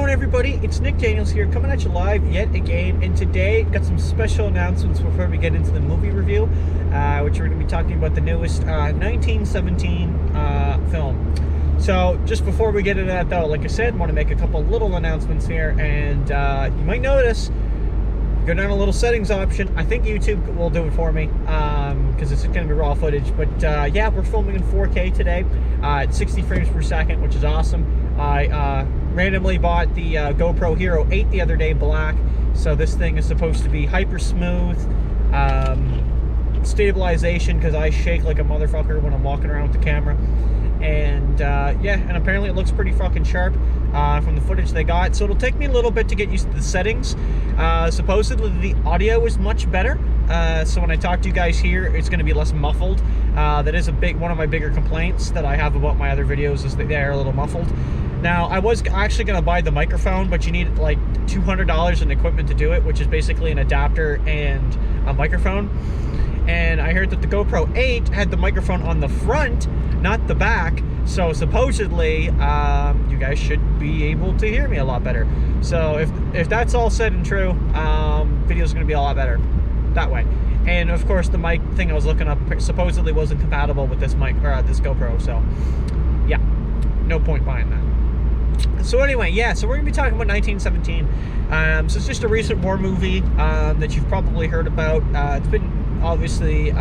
going, everybody? It's Nick Daniels here, coming at you live yet again, and today got some special announcements before we get into the movie review, which we're going to be talking about the newest 1917 film. So just before we get into that, though, like I said, I want to make a couple little announcements here, and you might notice, go down a little settings option. I think YouTube will do it for me, because it's going to be raw footage, but yeah, we're filming in 4K today, at 60 frames per second, which is awesome. I randomly bought the GoPro Hero 8 the other day, black, so this thing is supposed to be hyper smooth, stabilization, because I shake like a motherfucker when I'm walking around with the camera, and yeah, and apparently it looks pretty fucking sharp from the footage they got, so it'll take me a little bit to get used to the settings. Supposedly the audio is much better, so when I talk to you guys here, it's going to be less muffled. That is one of my bigger complaints that I have about my other videos, is that they are a little muffled. Now, I was actually going to buy the microphone, but you need like $200 in equipment to do it, which is basically an adapter and a microphone. And I heard that the GoPro 8 had the microphone on the front, not the back. So supposedly, you guys should be able to hear me a lot better. So if that's all said and true, video's going to be a lot better that way. And of course, the mic thing I was looking up supposedly wasn't compatible with this mic or this GoPro. So yeah, no point buying that. So anyway, yeah, so we're going to be talking about 1917. So it's just a recent war movie that you've probably heard about. It's been obviously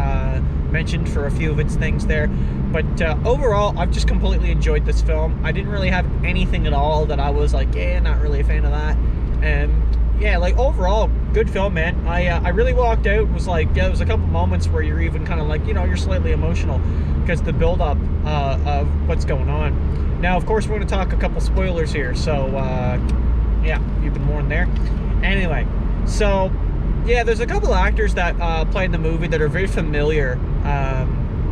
mentioned for a few of its things there. But overall, I've just completely enjoyed this film. I didn't really have anything at all that I was like, yeah, not really a fan of that. And yeah, like overall, good film, man. I really walked out, was like, yeah, there was a couple moments where you're even kind of like, you know, you're slightly emotional because the build-up of what's going on. Now, of course, we're going to talk a couple spoilers here, so yeah, you've been warned there. Anyway, so yeah, there's a couple actors that play in the movie that are very familiar.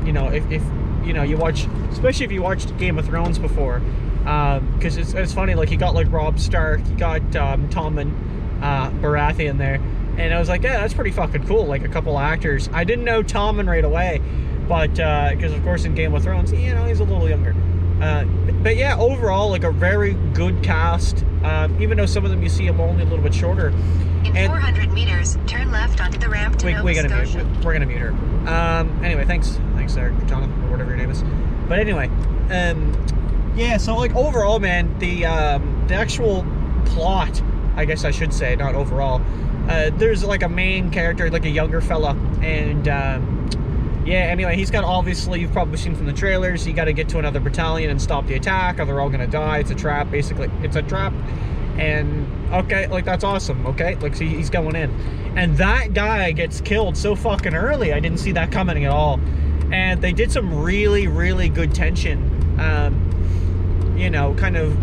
You know, if you know, you watch, especially if you watched Game of Thrones before, because it's funny, like you got like Robb Stark, you got Tommen Baratheon there, and I was like, yeah, that's pretty fucking cool. Like a couple actors. I didn't know Tommen right away, but because of course in Game of Thrones, you know, he's a little younger. But yeah, overall, like a very good cast. Even though some of them you see them only a little bit shorter. In 400 meters, turn left onto the ramp to Nova Scotia. We're gonna mute her. Anyway, thanks there, Jonathan, or whatever your name is. But anyway, yeah. So like overall, man, the actual plot, I guess I should say, not overall. There's like a main character, like a younger fella, and yeah, anyway, he's got, obviously, you've probably seen from the trailers, you got to get to another battalion and stop the attack, or they're all gonna die. It's a trap, basically. It's a trap. And okay, like that's awesome. Okay, like see, he's going in, and that guy gets killed so fucking early. I didn't see that coming at all. And they did some really, really good tension. You know, kind of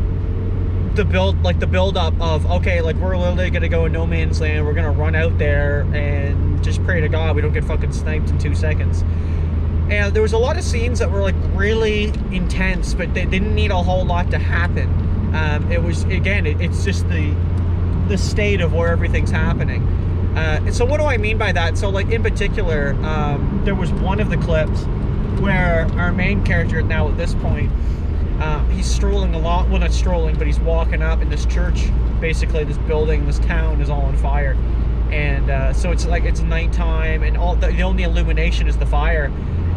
the build up of, okay, like we're literally gonna go in no man's land. We're gonna run out there and just pray to God we don't get fucking sniped in 2 seconds. And there was a lot of scenes that were like really intense, but they didn't need a whole lot to happen. It was, again, it's just the state of where everything's happening. And so what do I mean by that? So like in particular, there was one of the clips where our main character, now at this point, he's strolling along, well, not strolling, but he's walking up in this church, basically this building, this town is all on fire. And so it's like, it's nighttime, and all the only illumination is the fire.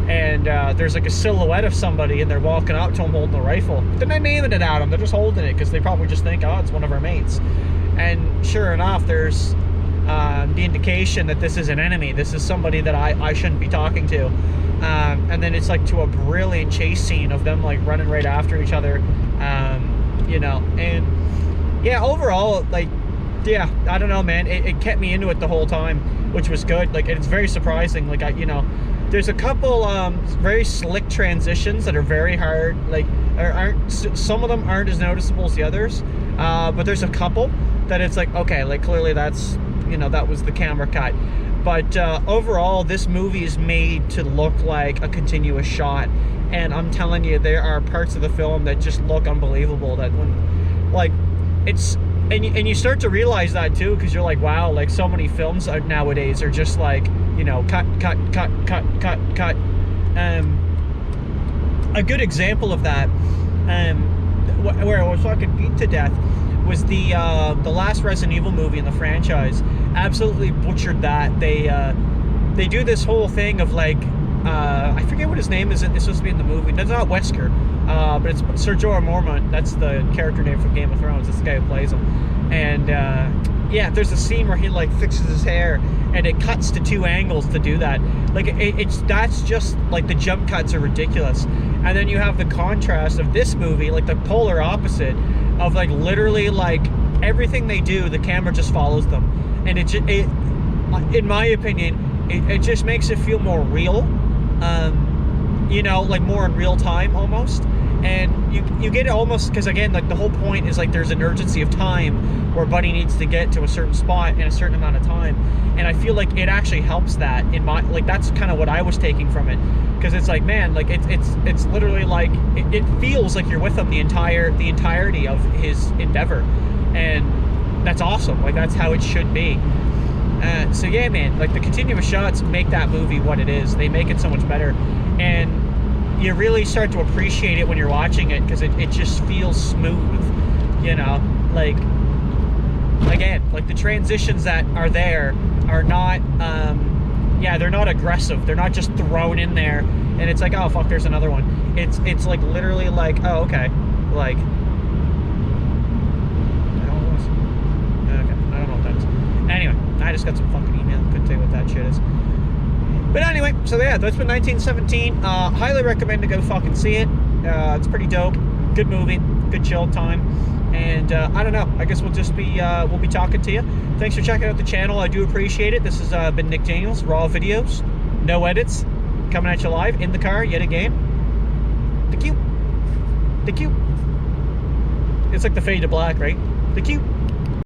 And there's like a silhouette of somebody, and they're walking up to him holding a rifle. They're not aiming it at him, they're just holding it, because they probably just think, oh, it's one of our mates. And sure enough, there's the indication that this is an enemy. This is somebody that I shouldn't be talking to. And then it's like to a brilliant chase scene of them like running right after each other. You know, and yeah, overall, like, yeah, I don't know, man, it kept me into it the whole time, which was good. Like, it's very surprising. Like, you know, there's a couple very slick transitions that are very hard, like, some of them aren't as noticeable as the others, but there's a couple that it's like, okay, like clearly that's, you know, that was the camera cut. But overall, this movie is made to look like a continuous shot, and I'm telling you, there are parts of the film that just look unbelievable, that when, like, it's, and you start to realize that too, because you're like, wow, like so many films nowadays are just like, you know, cut. A good example of that, where I was fucking beat to death, was the last Resident Evil movie in the franchise. Absolutely butchered that. They do this whole thing of like, I forget what his name is. It's supposed to be in the movie. It's not Wesker, but it's Sir Jorah Mormont. That's the character name from Game of Thrones. That's the guy who plays him. And yeah, there's a scene where he like fixes his hair, and it cuts to 2 angles to do that. Like that's just like the jump cuts are ridiculous. And then you have the contrast of this movie, like the polar opposite of like literally like everything they do, the camera just follows them, and it in my opinion, it just makes it feel more real, you know, like more in real time almost. And you get it almost, because again, like the whole point is like there's an urgency of time where Buddy needs to get to a certain spot in a certain amount of time, and I feel like it actually helps that in my, like that's kind of what I was taking from it, because it's like, man, like it's literally like it feels like you're with him the entirety of his endeavor, and that's awesome. Like that's how it should be. So yeah, man, like the continuous shots make that movie what it is. They make it so much better, and you really start to appreciate it when you're watching it, because it just feels smooth, you know. Like again, like the transitions that are there are not yeah, they're not aggressive. They're not just thrown in there and it's like, oh fuck, there's another one. It's like literally like, oh okay, like I don't know what that is. Anyway, I just got some fucking email. Couldn't tell you what that shit is. But anyway, so yeah, that's been 1917. Highly recommend to go fucking see it. It's pretty dope. Good movie. Good chill time. And I don't know. I guess we'll just be we'll be talking to you. Thanks for checking out the channel. I do appreciate it. This has been Nick Daniels, raw videos, no edits, coming at you live in the car yet again. The cue. It's like the fade to black, right? The cue.